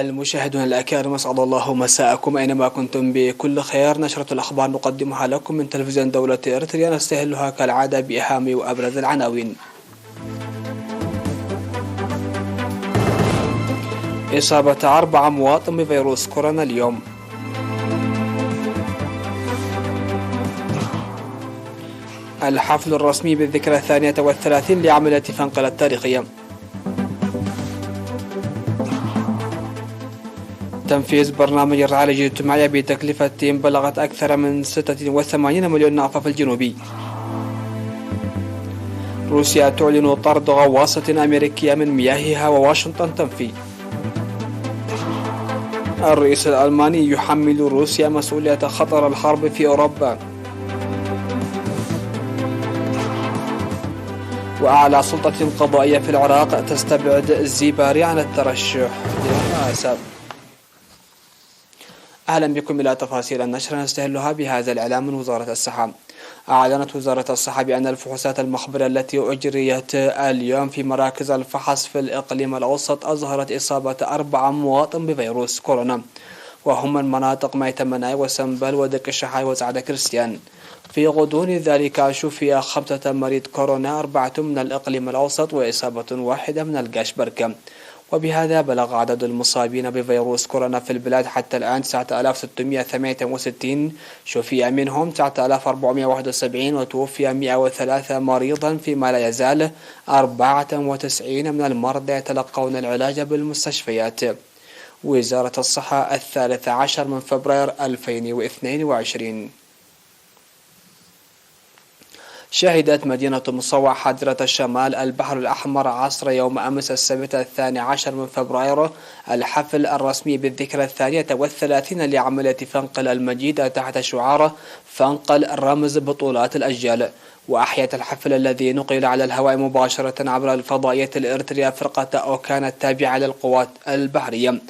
المشاهدون الأكارم، أسعد الله مساءكم أينما كنتم بكل خير. نشرة الأخبار نقدمها لكم من تلفزيون دولة إريتريا، نستهلها كالعادة بأهم وأبرز العناوين. إصابة 4 مواطن بفيروس كورونا اليوم. الحفل الرسمي بالذكرى 32 لعملية فنقل التاريخية. تنفيذ برنامج الرعاية الاجتماعية بتكلفة بلغت أكثر من 86 مليون نقفة في الجنوب. روسيا تعلن طرد غواصة أمريكية من مياهها وواشنطن تنفي. الرئيس الألماني يحمل روسيا مسؤولية خطر الحرب في أوروبا. وأعلى سلطة قضائية في العراق تستبعد الزيباري عن الترشح للرئاسة. أهلا بكم إلى تفاصيل النشرة نستهلها بهذا الإعلام من وزارة الصحة. أعلنت وزارة الصحة بأن الفحوصات المخبرة التي أجريت اليوم في مراكز الفحص في الإقليم الأوسط أظهرت إصابة 4 مواطن بفيروس كورونا، وهم من مناطق ميتمناي وسنبل ودك الشحاي وسعد كريستيان. في غضون ذلك شفي 5 مريض كورونا، 4 من الإقليم الأوسط وإصابة 1 من القاشبركة. وبهذا بلغ عدد المصابين بفيروس كورونا في البلاد حتى الآن 9668، شفي منهم 9471 وتوفي 103 مريضا، فيما لا يزال 94 من المرضى يتلقون العلاج بالمستشفيات. وزارة الصحة 13 من فبراير 2022. شهدت مدينة مصوع حاضرة الشمال البحر الأحمر عصر يوم أمس السبت 12 من فبراير الحفل الرسمي بالذكرى 32 لعملية فنقل المجيد تحت شعار فنقل رمز بطولات الأجيال. وأحيت الحفل الذي نقل على الهواء مباشرة عبر الفضائية الإريترية فرقة أوكان التابعة للقوات البحرية.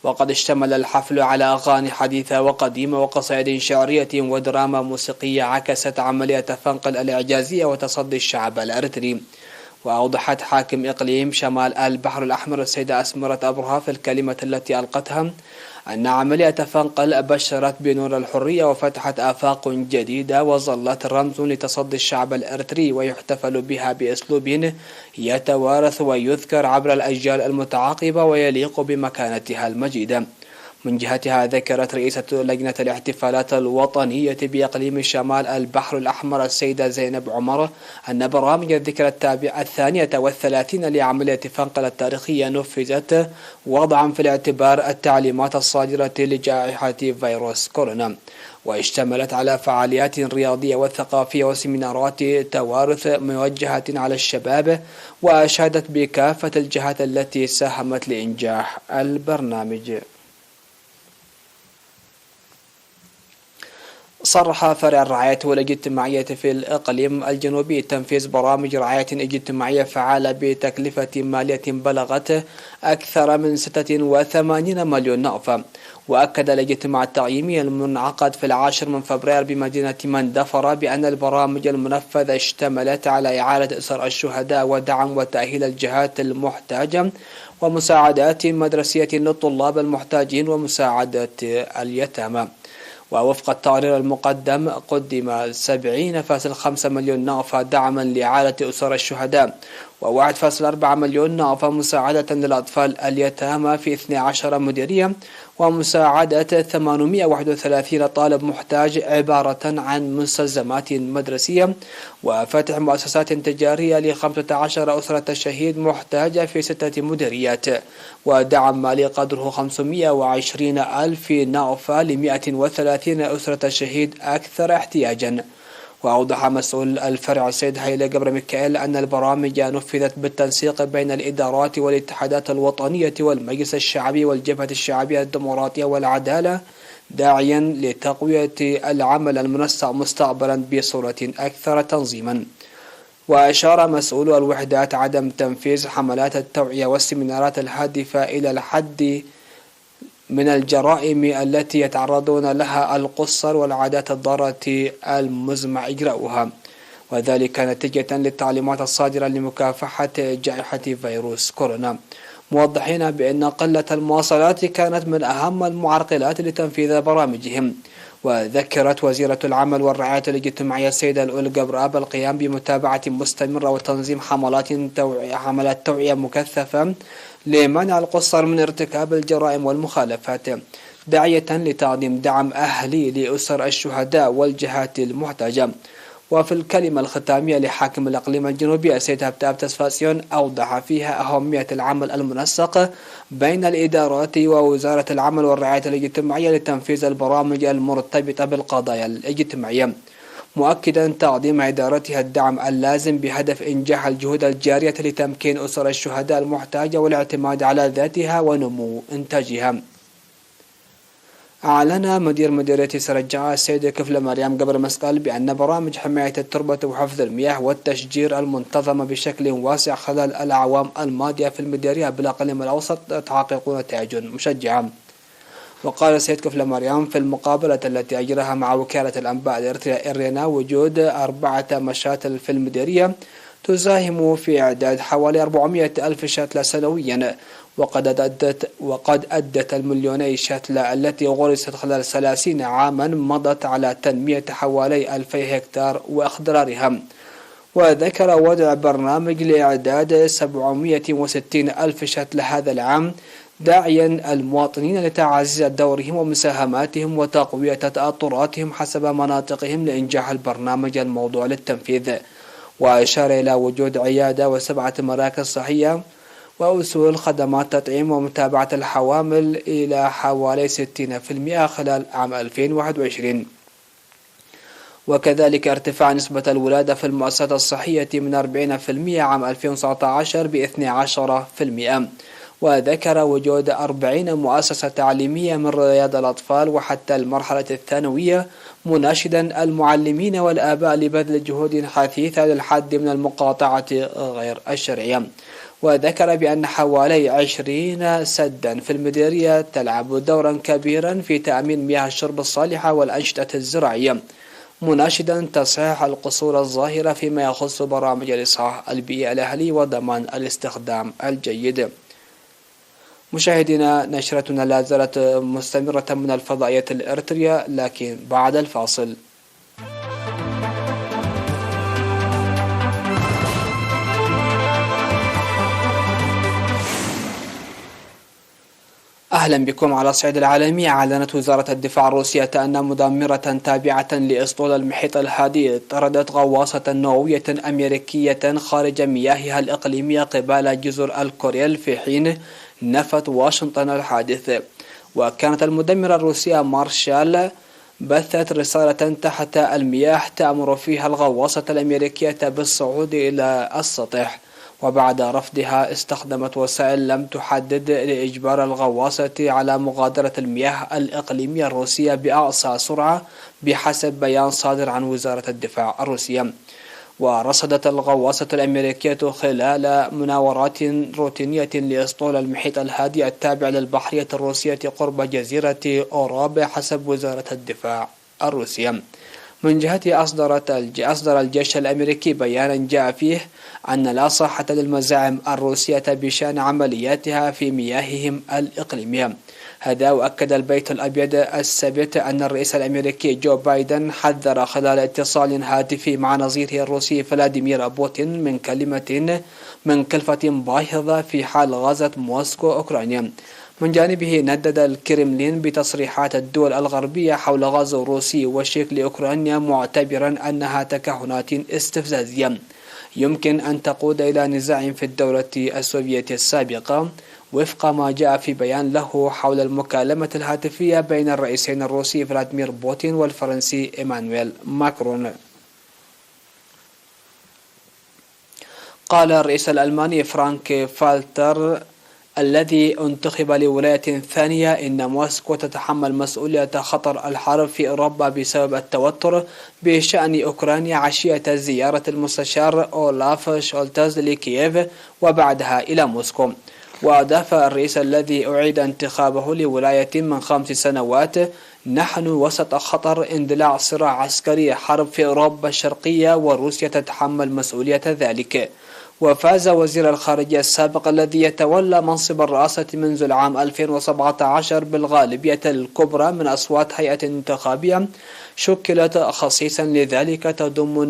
وقد اشتمل الحفل على أغاني حديثة وقديمة وقصائد شعرية ودراما موسيقية عكست عملية فنقل الإعجازية وتصدي الشعب الإريتري. وأوضحت حاكم إقليم شمال البحر الأحمر السيدة أسمرة أبرها في الكلمة التي ألقتها أن عملية فنقل بشرت بنور الحرية وفتحت آفاق جديدة وظلت رمز لتصدي الشعب الإريتري، ويحتفل بها بأسلوب يتوارث ويذكر عبر الأجيال المتعاقبة ويليق بمكانتها المجيدة. من جهتها ذكرت رئيسة لجنة الاحتفالات الوطنية بإقليم شمال البحر الأحمر السيدة زينب عمر أن برامج الذكرى 32 لعملية فنقل التاريخية نفذت وضعا في الاعتبار التعليمات الصادرة لجائحة فيروس كورونا، واشتملت على فعاليات رياضية وثقافية وسيمينارات توارث موجهة على الشباب، وأشادت بكافة الجهات التي ساهمت لإنجاح البرنامج. صرح فرع الرعاية والاجتماعية في الإقليم الجنوبي تنفيذ برامج رعاية اجتماعية فعالة بتكلفة مالية بلغت أكثر من 86 مليون نقفة. وأكد الاجتماع التعييني المنعقد في 10 من فبراير بمدينة مندفرة بأن البرامج المنفذة اشتملت على إعادة إسر الشهداء ودعم وتأهيل الجهات المحتاجة ومساعدات مدرسية للطلاب المحتاجين ومساعدة اليتامى. ووفق التقرير المقدم قدم 70.5 مليون نقفة دعما لإعادة أسر الشهداء، و1.4 مليون نقفة مساعدة للأطفال اليتامى في 12 مديرية، ومساعدة 831 طالب محتاج عبارة عن مستلزمات مدرسية، وفتح مؤسسات تجارية ل15 أسرة شهيد محتاجة في 6 مديريات، ودعم مالي قدره 520 ألف نقفة ل130 أسرة شهيد أكثر احتياجا. وأوضح مسؤول الفرع السيد هيلي جبر ميكائيل أن البرامج نفذت بالتنسيق بين الإدارات والاتحادات الوطنية والمجلس الشعبي والجبهة الشعبية الديمقراطية والعدالة، داعيا لتقوية العمل المنسق مستقبلا بصورة أكثر تنظيما. وأشار مسؤول الوحدات عدم تنفيذ حملات التوعية والسيمينارات الهادفة إلى الحد من الجرائم التي يتعرضون لها القُصّر والعادات الضارة المزمع إجراؤها، وذلك نتيجة للتعليمات الصادرة لمكافحة جائحة فيروس كورونا. موضحين بأن قلة المواصلات كانت من أهم المعرقلات لتنفيذ برامجهم. وذكرت وزيرة العمل والرعاية الاجتماعية السيدة الأولغا براب القيام بمتابعة مستمرة وتنظيم حملات توعية مكثفة لمنع القُصّر من ارتكاب الجرائم والمخالفات، داعية لتقديم دعم أهلي لأسر الشهداء والجهات المحتاجة. وفي الكلمة الختامية لحاكم الإقليم الجنوبي السيد هبتاب تسفاسيون أوضح فيها أهمية العمل المنسق بين الإدارات ووزارة العمل والرعاية الاجتماعية لتنفيذ البرامج المرتبطة بالقضايا الاجتماعية، مؤكدا تقديم إدارتها الدعم اللازم بهدف إنجاح الجهود الجارية لتمكين أسر الشهداء المحتاجة والاعتماد على ذاتها ونمو إنتاجها. أعلن مدير مديرية سرجعة السيد كفل مريم قبر مسقال بأن برامج حماية التربة وحفظ المياه والتشجير المنتظمة بشكل واسع خلال الأعوام الماضية في المديرية بالأقليم الأوسط تحقق نتائج مشجعة. وقال السيد كفل مريم في المقابلة التي أجراها مع وكالة الأنباء الإرتريا إرينا وجود 4 مشاتل في المديرية تساهم في إعداد حوالي 400 ألف شتلة سنويا، وقد أدت المليوني شتلة التي غرست خلال 30 عاما مضت على تنمية حوالي 2000 هكتار وأخضرارها. وذكر وضع برنامج لإعداد 760 ألف شتلة هذا العام، داعيا المواطنين لتعزيز دورهم ومساهماتهم وتقوية تأطراتهم حسب مناطقهم لإنجاح البرنامج الموضوع للتنفيذ. وأشار إلى وجود عيادة و7 مراكز صحية ووصول خدمات تطعيم ومتابعة الحوامل إلى حوالي 60% خلال عام 2021. وكذلك ارتفاع نسبة الولادة في المؤسسات الصحية من 40% عام 2019 ب 12%. وذكر وجود 40 مؤسسة تعليمية من رياض الأطفال وحتى المرحلة الثانوية، مناشدا المعلمين والآباء لبذل جهود حثيثة للحد من المقاطعة غير الشرعية. وذكر بأن حوالي 20 سدا في المديرية تلعب دورا كبيرا في تأمين مياه الشرب الصالحة والأنشطة الزراعية، مناشدا تصحيح القصور الظاهرة فيما يخص برامج الإصلاح البيئي الأهلي وضمان الاستخدام الجيد. مشاهدينا، نشرتنا لا زالت مستمرة من الفضائية الإرتريا، لكن بعد الفاصل. أهلا بكم. على الصعيد العالمي، أعلنت وزارة الدفاع الروسية أن مدمرة تابعة لأسطول المحيط الهادئ طردت غواصة نووية أمريكية خارج مياهها الإقليمية قبال جزر الكوريل، في حين نفت واشنطن الحادث. وكانت المدمرة الروسية مارشال بثت رسالة تحت المياه تأمر فيها الغواصة الأمريكية بالصعود إلى السطح، وبعد رفضها استخدمت وسائل لم تحدد لإجبار الغواصة على مغادرة المياه الإقليمية الروسية بأقصى سرعة بحسب بيان صادر عن وزارة الدفاع الروسية. ورصدت الغواصة الأمريكية خلال مناورات روتينية لأسطول المحيط الهادئ التابع للبحرية الروسية قرب جزيرة أوراب حسب وزارة الدفاع الروسية. من جهته أصدر الجيش الأمريكي بيانا جاء فيه أن لا صحة للمزاعم الروسية بشأن عملياتها في مياههم الإقليمية. هذا وأكد البيت الأبيض السبت أن الرئيس الأمريكي جو بايدن حذر خلال اتصال هاتفي مع نظيره الروسي فلاديمير بوتين من كلفة باهظة في حال غزت موسكو أوكرانيا. من جانبه ندد الكرملين بتصريحات الدول الغربية حول غزو روسي وشيك لأوكرانيا، معتبرا أنها تكهنات استفزازية يمكن أن تقود إلى نزاع في الدولة السوفيتية السابقة، وفق ما جاء في بيان له حول المكالمة الهاتفية بين الرئيسين الروسي فلاديمير بوتين والفرنسي إيمانويل ماكرون. قال الرئيس الألماني فرانك فالتر الذي انتخب لولاية ثانية إن موسكو تتحمل مسؤولية خطر الحرب في أوروبا بسبب التوتر بشأن أوكرانيا عشية زيارة المستشار أولاف شولتز لكييف وبعدها إلى موسكو. وأضاف الرئيس الذي أعيد انتخابه لولاية من 5 سنوات: نحن وسط خطر اندلاع صراع عسكري حرب في أوروبا الشرقية وروسيا تتحمل مسؤولية ذلك. وفاز وزير الخارجية السابق الذي يتولى منصب الرئاسة منذ العام 2017 بالغالبية الكبرى من أصوات هيئة انتخابية شكلت خصيصا لذلك تضم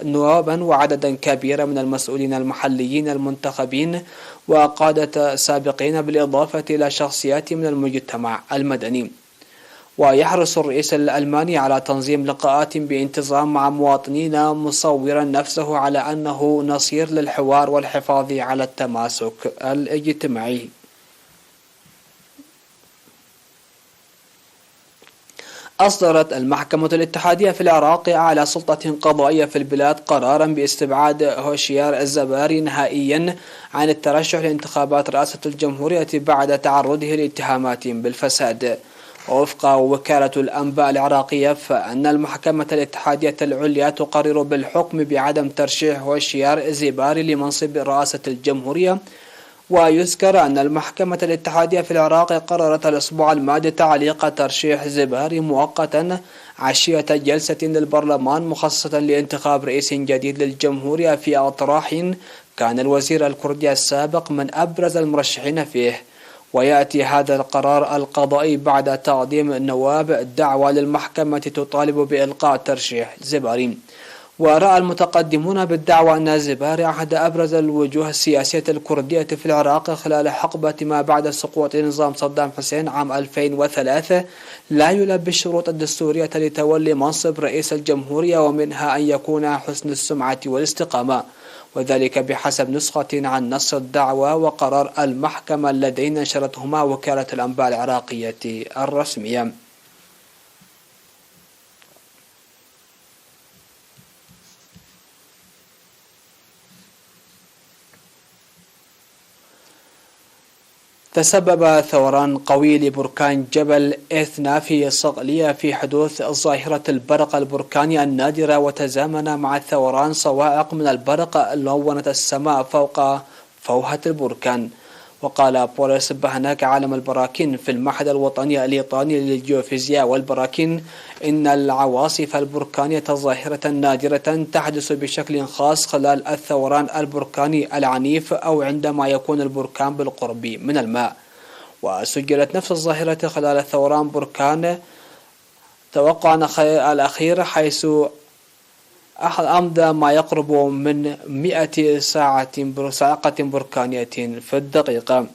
نوابا وعددا كبيرا من المسؤولين المحليين المنتخبين وقادة سابقين بالإضافة إلى شخصيات من المجتمع المدني. ويحرص الرئيس الألماني على تنظيم لقاءات بانتظام مع مواطنين مصورا نفسه على أنه نصير للحوار والحفاظ على التماسك الاجتماعي. أصدرت المحكمة الاتحادية في العراق أعلى سلطة قضائية في البلاد قرارا باستبعاد هوشيار الزباري نهائيا عن الترشح لانتخابات رئاسة الجمهورية بعد تعرضه لاتهامات بالفساد. ووفق وكالة الأنباء العراقية فإن المحكمة الاتحادية العليا تقرر بالحكم بعدم ترشيح هوشيار الزباري لمنصب رئاسة الجمهورية. ويذكر أن المحكمة الاتحادية في العراق قررت الأسبوع الماضي تعليق ترشيح زباري مؤقتا عشية جلسة للبرلمان مخصصة لانتخاب رئيس جديد للجمهورية في أطراح كان الوزير الكردي السابق من أبرز المرشحين فيه. ويأتي هذا القرار القضائي بعد تقديم النواب دعوى للمحكمة تطالب بإلغاء ترشيح زباري. ورأى المتقدمون بالدعوى أن زباري أحد أبرز الوجوه السياسية الكردية في العراق خلال حقبة ما بعد سقوط نظام صدام حسين عام 2003 لا يلبي الشروط الدستورية لتولي منصب رئيس الجمهورية، ومنها أن يكون حسن السمعة والاستقامة، وذلك بحسب نسخة عن نص الدعوى وقرار المحكمة اللذين نشرتهما وكالة الأنباء العراقية الرسمية. تسبب ثوران قوي لبركان جبل إثنا في صقلية في حدوث ظاهرة البرق البركاني النادرة، وتزامن مع الثوران صواعق من البرق لونت السماء فوق فوهة البركان. وقال بوريس بهناك عالم البراكين في المعهد الوطني الإيطالي للجيوفيزياء والبراكين إن العواصف البركانية ظاهرة نادرة تحدث بشكل خاص خلال الثوران البركاني العنيف أو عندما يكون البركان بالقرب من الماء. وسجلت نفس الظاهرة خلال الثوران بركان توقعنا الأخير، حيث أمضى ما يقرب من 100 صاعقة بركانية في الدقيقة.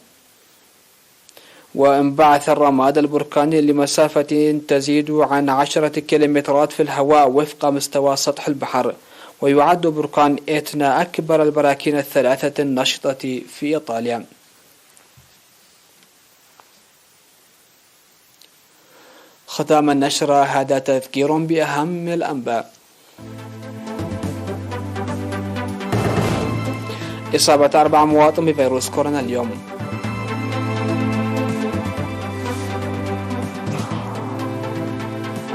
وانبعث الرماد البركاني لمسافة تزيد عن 10 كيلومترات في الهواء وفق مستوى سطح البحر. ويعد بركان إتنا أكبر البراكين الثلاثة النشطة في إيطاليا. ختام النشرة هذا تذكير بأهم الأنباء. إصابة 4 مواطن بفيروس كورونا اليوم.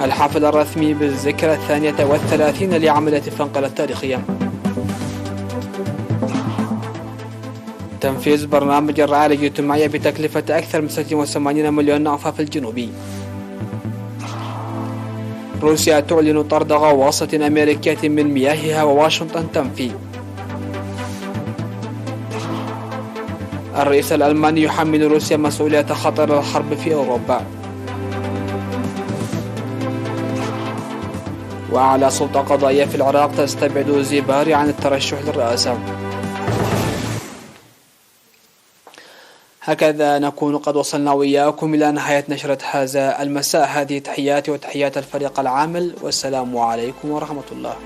الحفل الرسمي بالذكرى 32 لعملية فنقل التاريخية. تنفيذ برنامج الرعاية الاجتماعية بتكلفة أكثر من 86 مليون نعفة في الجنوب. روسيا تعلن طرد غواصة أمريكية من مياهها وواشنطن تنفي. الرئيس الألماني يحمل روسيا مسؤولية خطر الحرب في أوروبا. وأعلى سلطة قضائية في العراق تستبعد زباري عن الترشح للرئاسة. هكذا نكون قد وصلنا وإياكم إلى نهاية نشرة هذا المساء. هذه تحياتي وتحيات الفريق العامل، والسلام عليكم ورحمة الله.